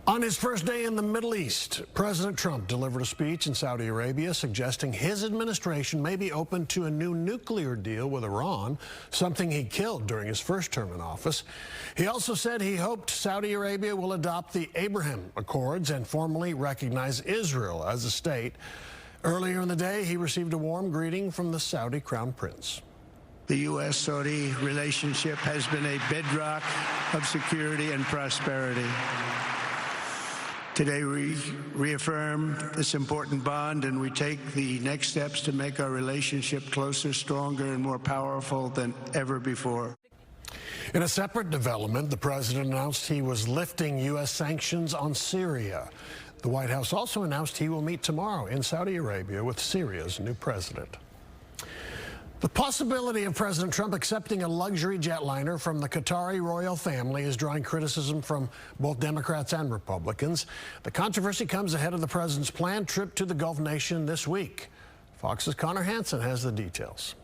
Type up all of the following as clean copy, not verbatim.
On his first day in the Middle East, President Trump delivered a speech in Saudi Arabia suggesting his administration may be open to a new nuclear deal with Iran, something he killed during his first term in office. He also said he hoped Saudi Arabia will adopt the Abraham Accords and formally recognize Israel as a state. Earlier in the day, he received a warm greeting from the Saudi Crown Prince. The U.S.-Saudi relationship has been a bedrock of security and prosperity. Today we reaffirm this important bond, and we take the next steps to make our relationship closer, stronger, and more powerful than ever before. In a separate development, the president announced he was lifting U.S. sanctions on Syria. The White House also announced he will meet tomorrow in Saudi Arabia with Syria's new president. The possibility of President Trump accepting a luxury jetliner from the Qatari royal family is drawing criticism from both Democrats and Republicans. The controversy comes ahead of the president's planned trip to the Gulf nation this week. Fox's Connor Hansen has the details.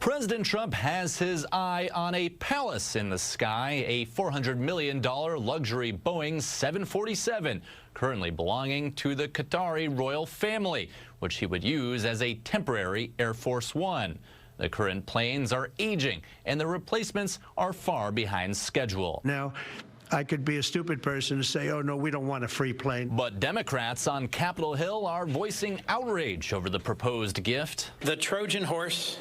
President Trump has his eye on a palace in the sky, a $400 million luxury Boeing 747, currently belonging to the Qatari royal family, which he would use as a temporary Air Force One. The current planes are aging, and the replacements are far behind schedule. Now, I could be a stupid person to say, oh, no, we don't want a free plane. But Democrats on Capitol Hill are voicing outrage over the proposed gift. The Trojan horse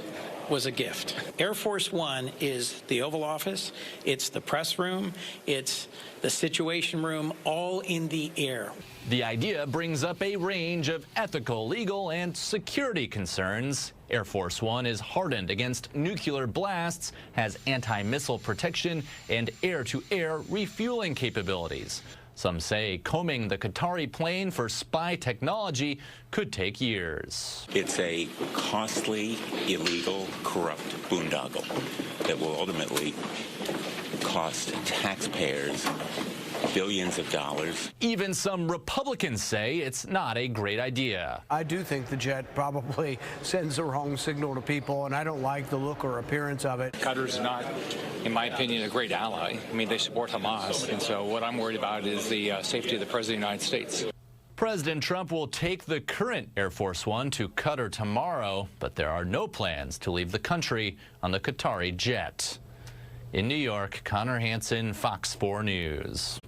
was a gift. Air Force One is the Oval Office, it's the press room, it's the Situation Room, all in the air. The idea brings up a range of ethical, legal, and security concerns. Air Force One is hardened against nuclear blasts, has anti-missile protection, and air-to-air refueling capabilities. Some say combing the Qatari plane for spy technology could take years. It's a costly, illegal, corrupt boondoggle that will ultimately cost taxpayers billions of dollars. Even some Republicans say it's not a great idea. I do think the jet probably sends the wrong signal to people, and I don't like the look or appearance of it. Qatar's not, in my opinion, a great ally. I mean, they support Hamas, and so what I'm worried about is the safety of the President of the United States. President Trump will take the current Air Force One to Qatar tomorrow, but there are no plans to leave the country on the Qatari jet. In New York, Connor Hansen, Fox 4 News.